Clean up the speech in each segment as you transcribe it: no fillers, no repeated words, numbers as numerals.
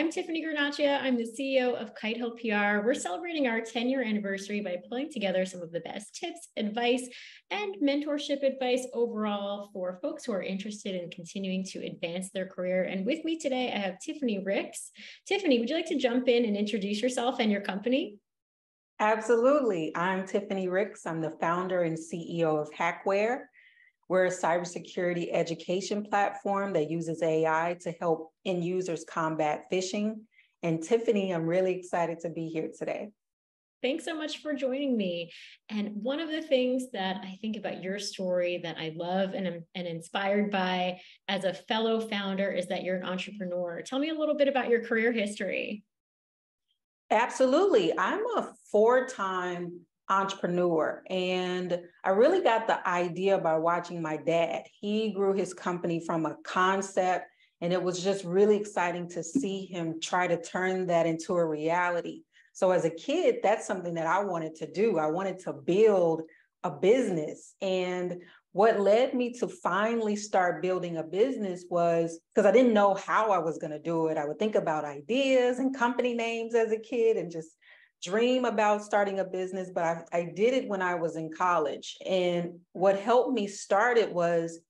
I'm Tiffany Guarnaccia. I'm the CEO of Kite PR. We're celebrating our 10-year anniversary by pulling together some of the best tips, advice, and mentorship advice overall for folks who are interested in continuing to advance their career. And with me today, I have Tiffany Ricks. Tiffany, would you like to jump in and introduce yourself and your company? Absolutely. I'm Tiffany Ricks. I'm the founder and CEO of HacWare. We're a cybersecurity education platform that uses AI to help end users combat phishing. And Tiffany, I'm really excited to be here today. Thanks so much for joining me. And one of the things that I think about your story that I love and am inspired by as a fellow founder is that you're an entrepreneur. Tell me a little bit about your career history. Absolutely. I'm a four-time entrepreneur, and I really got the idea by watching my dad. He grew his company from a concept, and it was just really exciting to see him try to turn that into a reality. So as a kid, that's something that I wanted to do. I wanted to build a business. And what led me to finally start building a business was because I didn't know how I was going to do it. I would think about ideas and company names as a kid and just dream about starting a business, but I did it when I was in college. And what helped me start it was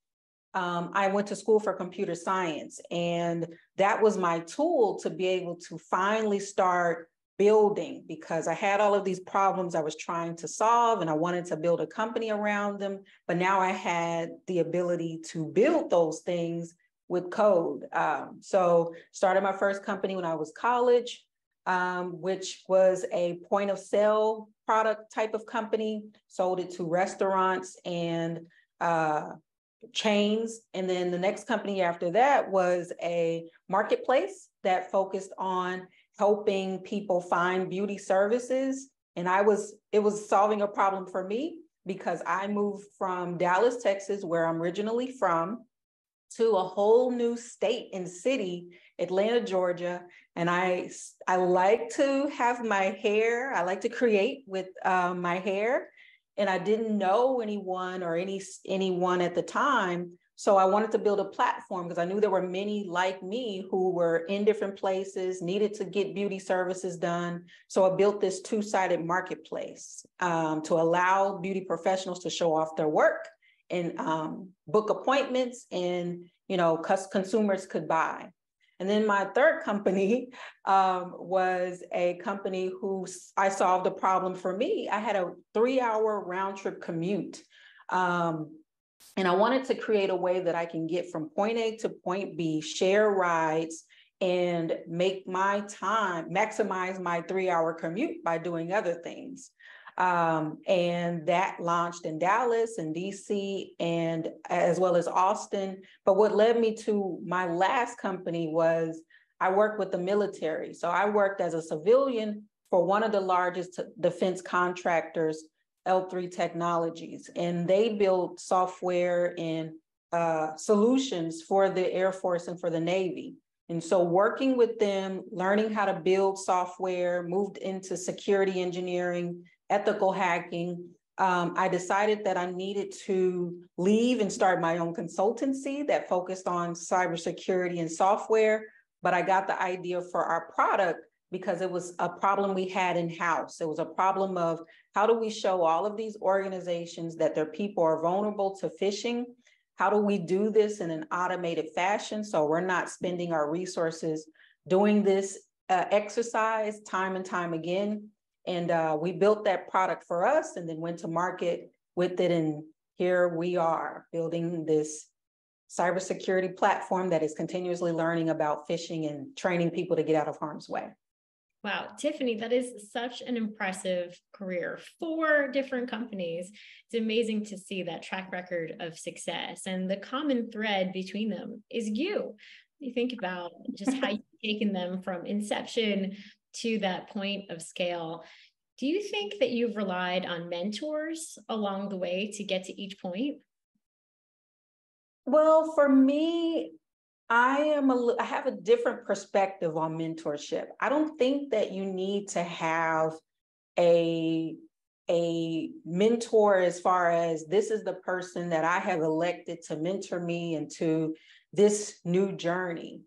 I went to school for computer science, and that was my tool to be able to finally start building, because I had all of these problems I was trying to solve and I wanted to build a company around them. But now I had the ability to build those things with code. So started my first company when I was college, which was a point of sale product type of company, sold it to restaurants and chains. And then the next company after that was a marketplace that focused on helping people find beauty services. And it was solving a problem for me because I moved from Dallas, Texas, where I'm originally from, to a whole new state and city, Atlanta, Georgia. And I like to have my hair, I like to create with my hair. And I didn't know anyone or anyone at the time. So I wanted to build a platform because I knew there were many like me who were in different places, needed to get beauty services done. So I built this two-sided marketplace to allow beauty professionals to show off their work and book appointments, and consumers could buy. And then my third company was a company who I solved a problem for me. I had a 3-hour round trip commute. And I wanted to create a way that I can get from point A to point B, share rides, and make my time, maximize my 3-hour commute by doing other things. And that launched in Dallas and DC, and as well as Austin. But what led me to my last company was I worked with the military. So I worked as a civilian for one of the largest defense contractors, L3 Technologies, and they built software and solutions for the Air Force and for the Navy. And so working with them, learning how to build software, moved into security engineering, ethical hacking. I decided that I needed to leave and start my own consultancy that focused on cybersecurity and software. But I got the idea for our product because it was a problem we had in-house. It was a problem of how do we show all of these organizations that their people are vulnerable to phishing? How do we do this in an automated fashion so we're not spending our resources doing this exercise time and time again? And we built that product for us and then went to market with it. And here we are building this cybersecurity platform that is continuously learning about phishing and training people to get out of harm's way. Wow, Tiffany, that is such an impressive career. 4 different companies. It's amazing to see that track record of success. And the common thread between them is you. You think about just how you've taken them from inception to that point of scale. Do you think that you've relied on mentors along the way to get to each point? Well, for me, I have a different perspective on mentorship. I don't think that you need to have a mentor as far as this is the person that I have elected to mentor me into this new journey.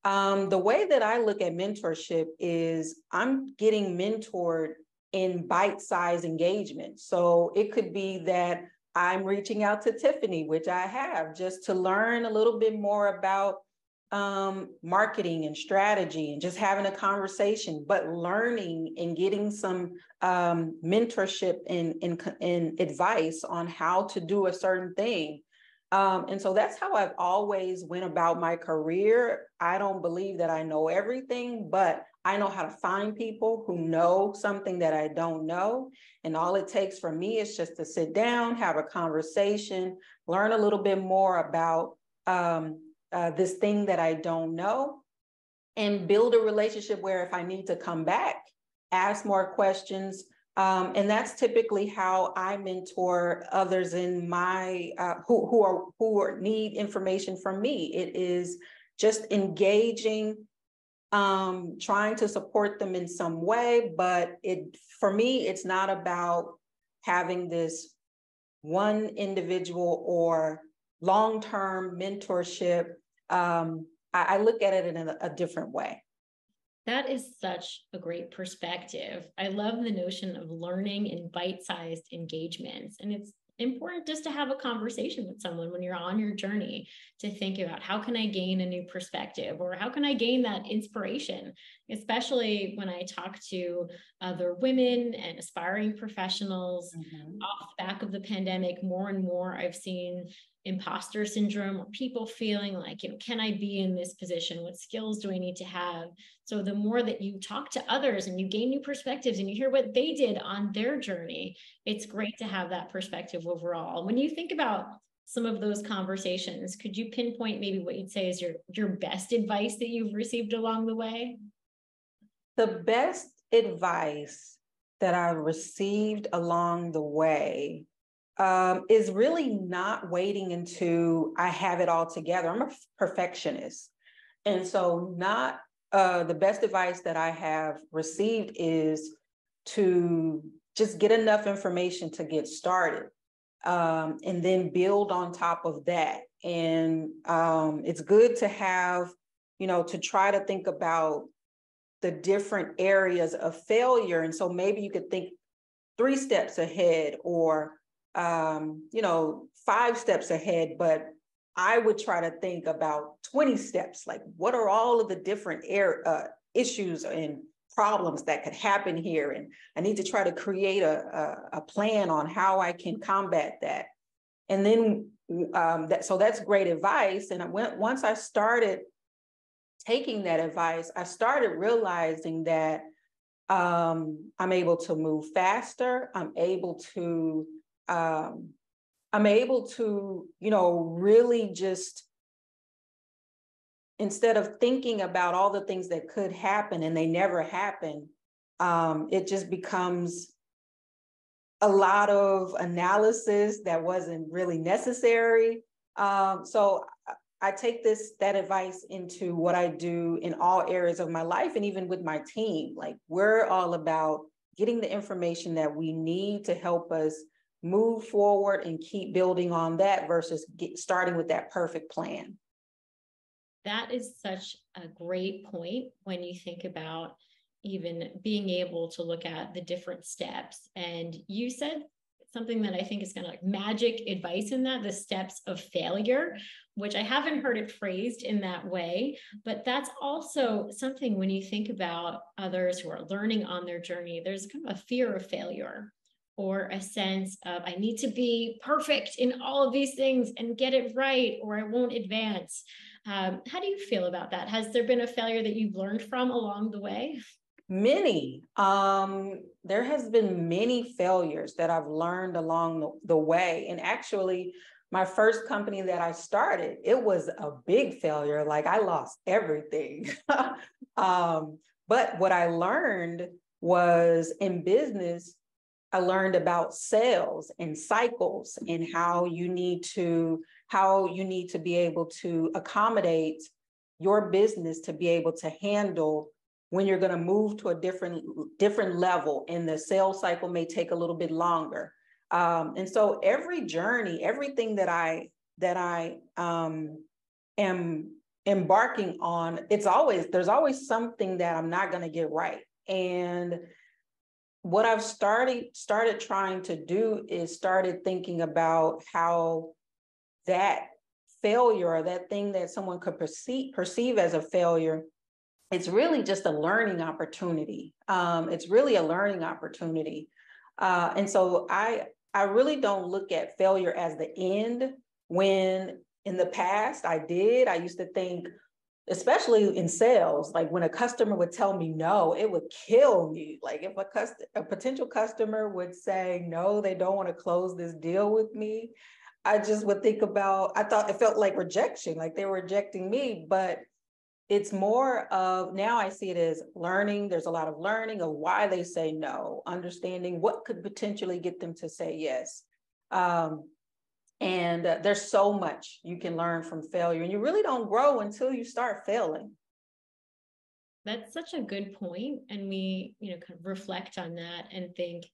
The way that I look at mentorship is I'm getting mentored in bite-sized engagement. So it could be that I'm reaching out to Tiffany, which I have, just to learn a little bit more about marketing and strategy and just having a conversation, but learning and getting some mentorship and advice on how to do a certain thing. And so that's how I've always went about my career. I don't believe that I know everything, but I know how to find people who know something that I don't know. And all it takes for me is just to sit down, have a conversation, learn a little bit more about this thing that I don't know, and build a relationship where if I need to come back, ask more questions. And that's typically how I mentor others in my who need information from me. It is just engaging, trying to support them in some way. But for me, it's not about having this one individual or long-term mentorship. I look at it in a different way. That is such a great perspective. I love the notion of learning in bite-sized engagements. And it's important just to have a conversation with someone when you're on your journey to think about how can I gain a new perspective or how can I gain that inspiration, especially when I talk to other women and aspiring professionals. Off the back of the pandemic, more and more I've seen imposter syndrome or people feeling like, can I be in this position? What skills do I need to have? So the more that you talk to others and you gain new perspectives and you hear what they did on their journey, it's great to have that perspective overall. When you think about some of those conversations, could you pinpoint maybe what you'd say is your best advice that you've received along the way? The best advice that I've received along the way is really not waiting until I have it all together. I'm a perfectionist. And so the best advice that I have received is to just get enough information to get started, and then build on top of that. And it's good to have, to try to think about the different areas of failure. And so maybe you could think 3 steps ahead or 5 steps ahead, but I would try to think about 20 steps. Like, what are all of the different issues and problems that could happen here? And I need to try to create a plan on how I can combat that. And then so that's great advice. And once I started taking that advice, I started realizing that I'm able to move faster. I'm able to really just, instead of thinking about all the things that could happen and they never happen, it just becomes a lot of analysis that wasn't really necessary. So I take that advice into what I do in all areas of my life, and even with my team. Like, we're all about getting the information that we need to help us move forward and keep building on that versus starting with that perfect plan. That is such a great point when you think about even being able to look at the different steps. And you said something that I think is kind of like magic advice in that, the steps of failure, which I haven't heard it phrased in that way, but that's also something when you think about others who are learning on their journey, there's kind of a fear of failure or a sense of, I need to be perfect in all of these things and get it right, or I won't advance. How do you feel about that? Has there been a failure that you've learned from along the way? Many. There has been many failures that I've learned along the way. And actually, my first company that I started, it was a big failure. Like, I lost everything. But what I learned was, in business, I learned about sales and cycles and how you need to be able to accommodate your business to be able to handle when you're going to move to a different level, and the sales cycle may take a little bit longer. And so every journey, everything that I am embarking on, there's always something that I'm not going to get right. And what I've started trying to do is started thinking about how that failure, or that thing that someone could perceive as a failure, it's really just a learning opportunity. It's really a learning opportunity. And so I really don't look at failure as the end, when in the past I used to think, especially in sales, like when a customer would tell me no, it would kill me. Like if a potential customer would say, no, they don't want to close this deal with me, I just would think about, I thought it felt like rejection, like they were rejecting me. But it's more of, now I see it as learning. There's a lot of learning of why they say no, understanding what could potentially get them to say yes. And there's so much you can learn from failure, and you really don't grow until you start failing. That's such a good point. And we, kind of reflect on that and think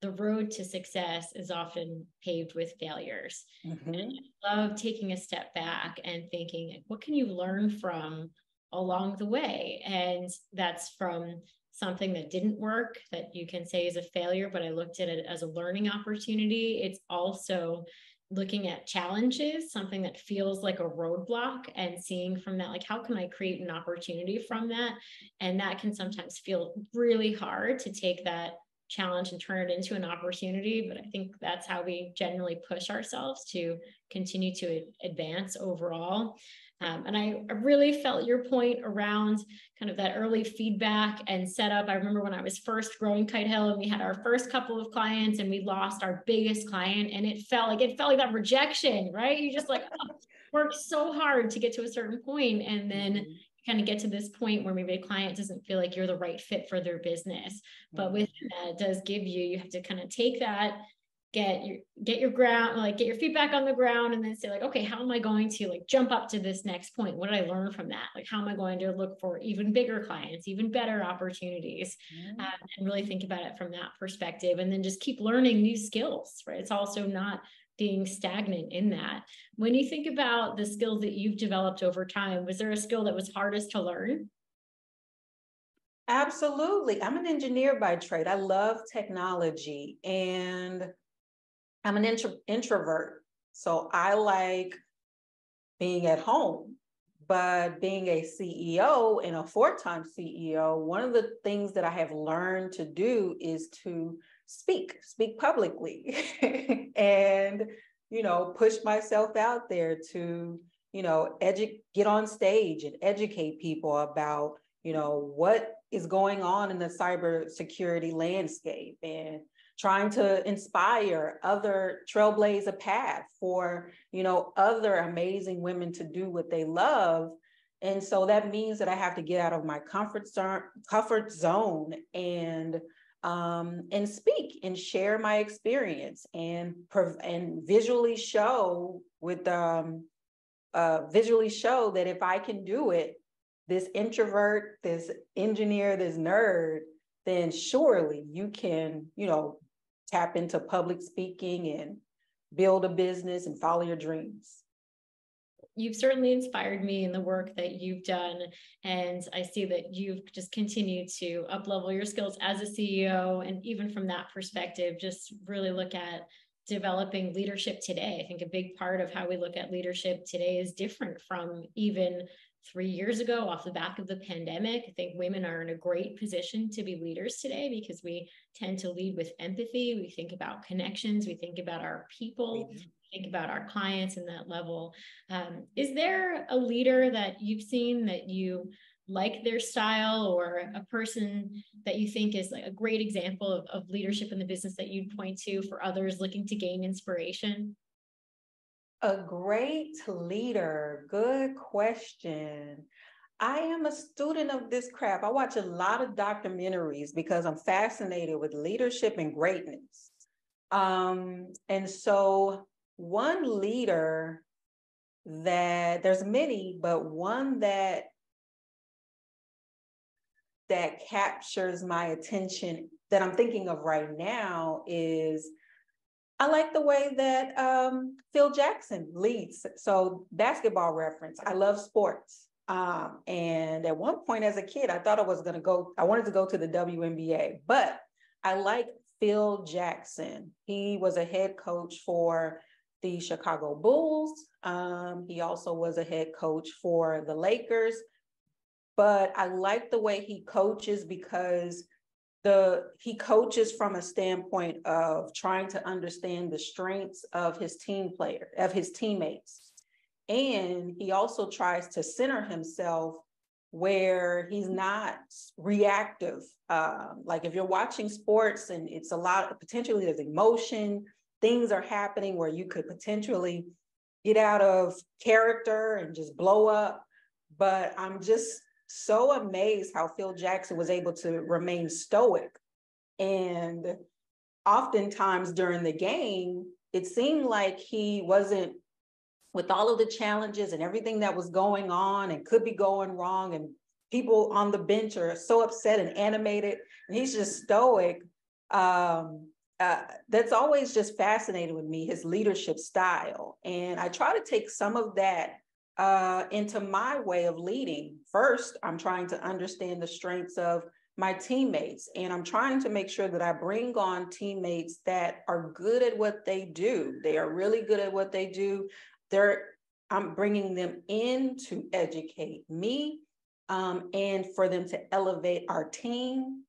the road to success is often paved with failures. Mm-hmm. And I love taking a step back and thinking, what can you learn from along the way? And that's from something that didn't work that you can say is a failure, but I looked at it as a learning opportunity. It's also looking at challenges, something that feels like a roadblock, and seeing from that, like, how can I create an opportunity from that? And that can sometimes feel really hard to take that challenge and turn it into an opportunity. But I think that's how we generally push ourselves to continue to advance overall. And I really felt your point around kind of that early feedback and setup. I remember when I was first growing Kite Hill, and we had our first couple of clients and we lost our biggest client, and it felt like that rejection, right? You just work so hard to get to a certain point, and then kind of get to this point where maybe a client doesn't feel like you're the right fit for their business. But within that, it does give you have to kind of take that, get your ground, like get your feet back on the ground, and then say, like, okay, how am I going to jump up to this next point? What did I learn from that? Like, how am I going to look for even bigger clients, even better opportunities, and really think about it from that perspective, and then just keep learning new skills, right? It's also not being stagnant in that. When you think about the skills that you've developed over time, was there a skill that was hardest to learn? Absolutely. I'm an engineer by trade. I love technology, and I'm an introvert. So I like being at home, but being a CEO and a four-time CEO, one of the things that I have learned to do is to speak publicly and, push myself out there to, get on stage and educate people about, what is going on in the cybersecurity landscape, and trying to inspire trailblaze a path for, other amazing women to do what they love. And so that means that I have to get out of my comfort zone and speak and share my experience and visually show that if I can do it, this introvert, this engineer, this nerd, then surely you can, tap into public speaking and build a business and follow your dreams. You've certainly inspired me in the work that you've done. And I see that you've just continued to up-level your skills as a CEO. And even from that perspective, just really look at developing leadership today. I think a big part of how we look at leadership today is different from even 3 years ago off the back of the pandemic. I think women are in a great position to be leaders today because we tend to lead with empathy. We think about connections. We think about our people. We think about our clients in that level. Is there a leader that you've seen that you like their style, or a person that you think is like a great example of leadership in the business that you'd point to for others looking to gain inspiration? A great leader. Good question. I am a student of this craft. I watch a lot of documentaries because I'm fascinated with leadership and greatness. And so one leader there's many, but one that captures my attention that I'm thinking of right now is, I like the way that Phil Jackson leads. So basketball reference. I love sports. And at one point as a kid, I thought I wanted to go to the WNBA, but I like Phil Jackson. He was a head coach for the Chicago Bulls. He also was a head coach for the Lakers. But I like the way he coaches because he coaches from a standpoint of trying to understand the strengths of his teammates. And he also tries to center himself where he's not reactive. Like if you're watching sports and it's a lot, potentially there's emotion, things are happening where you could potentially get out of character and just blow up. But I'm just so amazed how Phil Jackson was able to remain stoic. And oftentimes during the game, it seemed like he wasn't, with all of the challenges and everything that was going on and could be going wrong, and people on the bench are so upset and animated, and he's just stoic. That's always just fascinated with me, his leadership style. And I try to take some of that into my way of leading. First, I'm trying to understand the strengths of my teammates, and I'm trying to make sure that I bring on teammates that are good at what they do. They are really good at what they do. I'm bringing them in to educate me, and for them to elevate our team.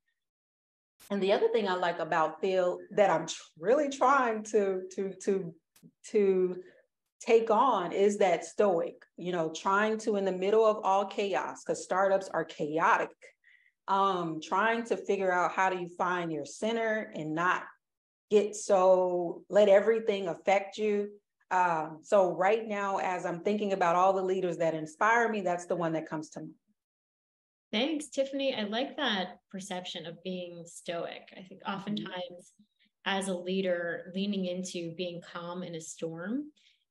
And the other thing I like about Phil that I'm really trying to take on is that stoic, trying to, in the middle of all chaos, because startups are chaotic, trying to figure out how do you find your center and not let everything affect you. So right now, as I'm thinking about all the leaders that inspire me, that's the one that comes to mind. Thanks, Tiffany. I like that perception of being stoic. I think oftentimes as a leader, leaning into being calm in a storm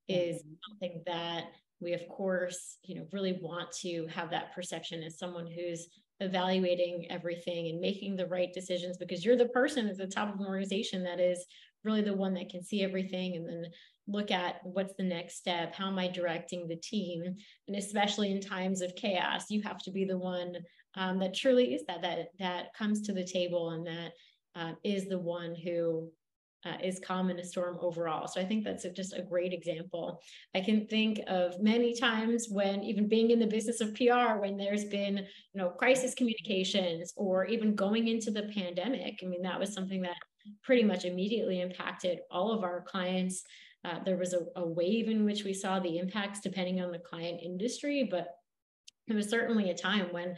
is something that we, of course, really want to have that perception as someone who's evaluating everything and making the right decisions, because you're the person at the top of an organization that is really the one that can see everything and then look at what's the next step, how am I directing the team? And especially in times of chaos, you have to be the one that truly is that comes to the table and that is the one who is calm in a storm overall. So I think that's just a great example. I can think of many times when, even being in the business of PR, when there's been, crisis communications, or even going into the pandemic. I mean, that was something that pretty much immediately impacted all of our clients. There was a wave in which we saw the impacts depending on the client industry, but it was certainly a time when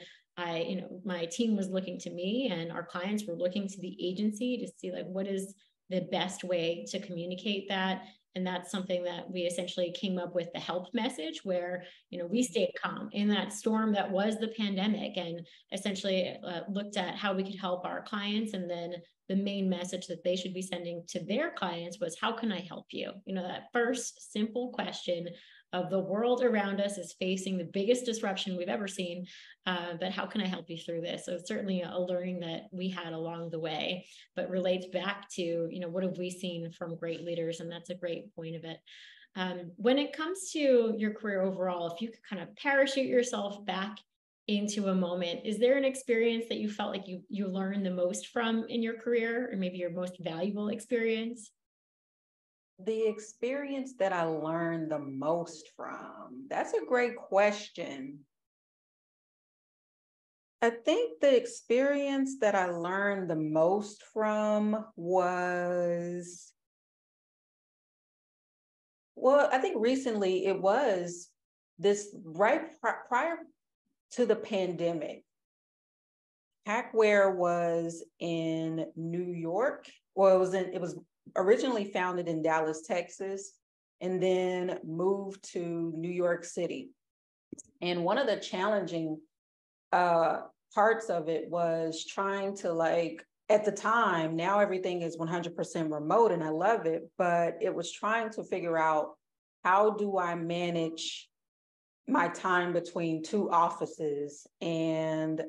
my team was looking to me and our clients were looking to the agency to see what is the best way to communicate that. And that's something that we essentially came up with, the help message, where, we stayed calm in that storm that was the pandemic, and essentially looked at how we could help our clients. And then the main message that they should be sending to their clients was, how can I help you? That first simple question of, the world around us is facing the biggest disruption we've ever seen, but how can I help you through this? So it's certainly a learning that we had along the way, but relates back to, what have we seen from great leaders? And that's a great point of it. When it comes to your career overall, if you could kind of parachute yourself back into a moment, is there an experience that you felt like you learned the most from in your career, or maybe your most valuable experience? The experience that I learned the most from, that's a great question. I think the experience that I learned the most from was, I think recently it was this prior to the pandemic. HacWare was in New York. Well, it was originally founded in Dallas, Texas, and then moved to New York City. And one of the challenging parts of it was trying to, at the time, now everything is 100% remote and I love it, but it was trying to figure out, how do I manage my time between two offices, and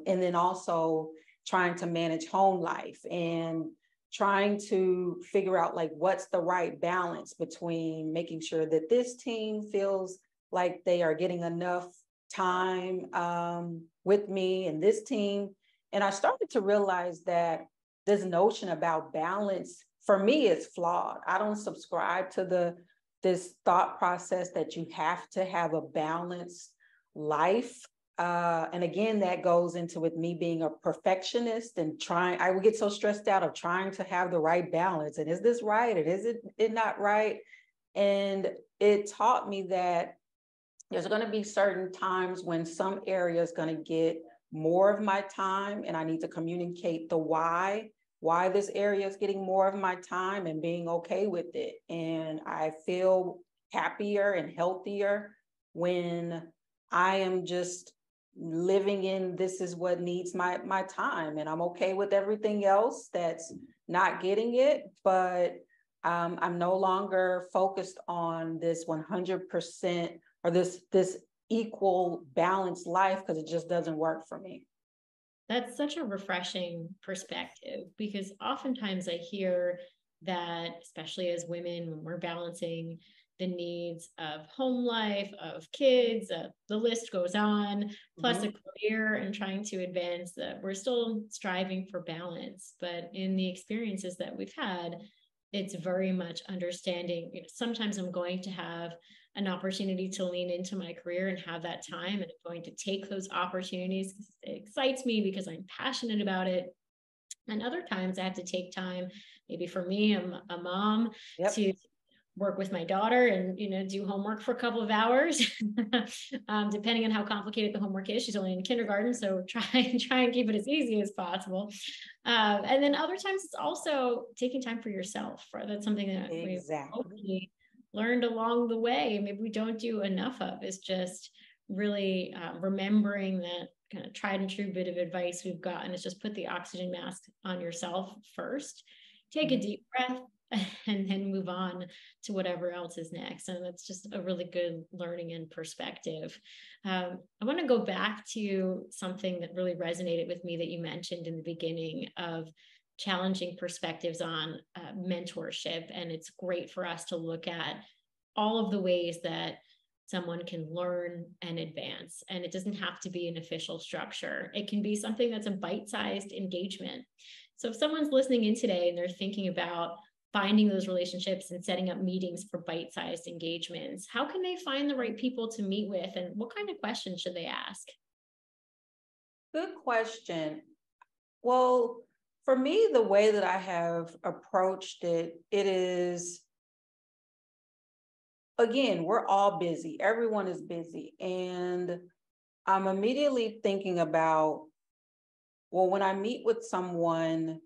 then also trying to manage home life and trying to figure out what's the right balance between making sure that this team feels like they are getting enough time with me and this team. And I started to realize that this notion about balance for me is flawed. I don't subscribe to this thought process that you have to have a balanced life. And again, that goes into with me being a perfectionist and I would get so stressed out of trying to have the right balance. And is this right? And is it not right? And it taught me that there's going to be certain times when some area is going to get more of my time, and I need to communicate the why this area is getting more of my time and being okay with it. And I feel happier and healthier when I am just living in this is what needs my time, and I'm okay with everything else that's not getting it. But I'm no longer focused on this 100% or this equal balanced life, because it just doesn't work for me. That's such a refreshing perspective, because oftentimes I hear that, especially as women, when we're balancing the needs of home life, of kids, the list goes on, plus a career and trying to advance, that we're still striving for balance. But in the experiences that we've had, it's very much understanding, sometimes I'm going to have an opportunity to lean into my career and have that time, and I'm going to take those opportunities because it excites me, because I'm passionate about it. And other times I have to take time, maybe for me, I'm a mom, to work with my daughter and, do homework for a couple of hours, depending on how complicated the homework is. She's only in kindergarten, so try and keep it as easy as possible. And then other times it's also taking time for yourself. Right? That's something that we've hopefully learned along the way. Maybe we don't do enough of, is just really remembering that kind of tried and true bit of advice we've gotten is just put the oxygen mask on yourself first, take a deep breath, and then move on to whatever else is next. And that's just a really good learning and perspective. I want to go back to something that really resonated with me that you mentioned in the beginning of challenging perspectives on mentorship. And it's great for us to look at all of the ways that someone can learn and advance. And it doesn't have to be an official structure. It can be something that's a bite-sized engagement. So if someone's listening in today and they're thinking about finding those relationships and setting up meetings for bite-sized engagements, how can they find the right people to meet with, and what kind of questions should they ask? Good question. Well, for me, the way that I have approached it is, again, we're all busy. Everyone is busy. And I'm immediately thinking about, well, when I meet with someone,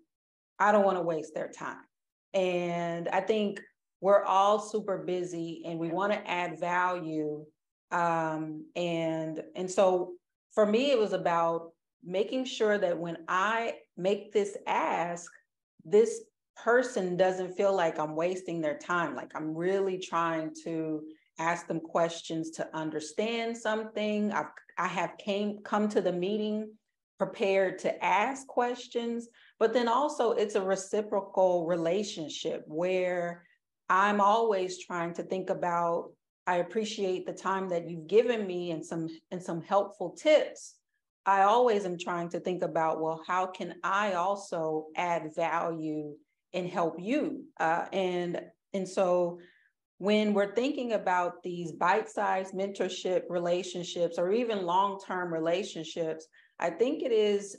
I don't want to waste their time. And I think we're all super busy and we want to add value. And so for me, it was about making sure that when I make this ask, this person doesn't feel like I'm wasting their time. Like I'm really trying to ask them questions to understand something. I have come to the meeting prepared to ask questions, but then also it's a reciprocal relationship where I'm always trying to think about, I appreciate the time that you've given me and some helpful tips. I always am trying to think about, well, how can I also add value and help you? And so when we're thinking about these bite-sized mentorship relationships or even long-term relationships, I think it is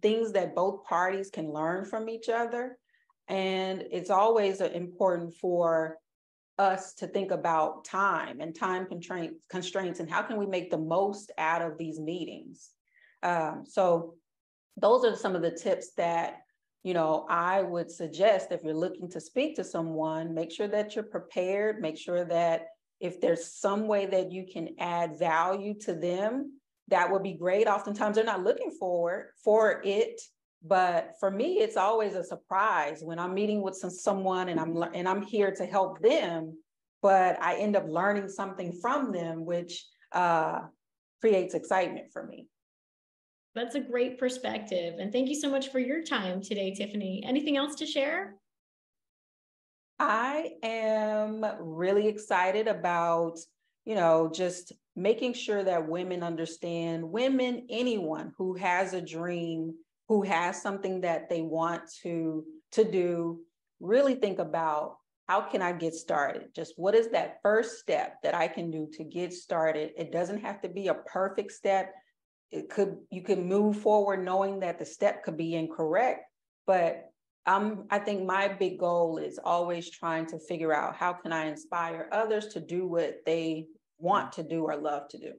things that both parties can learn from each other. And it's always important for us to think about time and time constraints and how can we make the most out of these meetings. So those are some of the tips that, I would suggest if you're looking to speak to someone. Make sure that you're prepared, make sure that if there's some way that you can add value to them, that would be great. Oftentimes they're not looking for it, but for me, it's always a surprise when I'm meeting with someone and I'm here to help them, but I end up learning something from them, which creates excitement for me. That's a great perspective. And thank you so much for your time today, Tiffany. Anything else to share? I am really excited about, just making sure that women understand, women, anyone who has a dream, who has something that they want to do, really think about, how can I get started? Just what is that first step that I can do to get started? It doesn't have to be a perfect step. You can move forward knowing that the step could be incorrect, but I think my big goal is always trying to figure out, how can I inspire others to do what they want to do or love to do.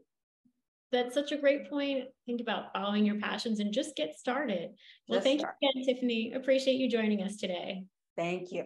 That's such a great point. Think about following your passions and just get started. Well, thank you again, Tiffany. Appreciate you joining us today. Thank you.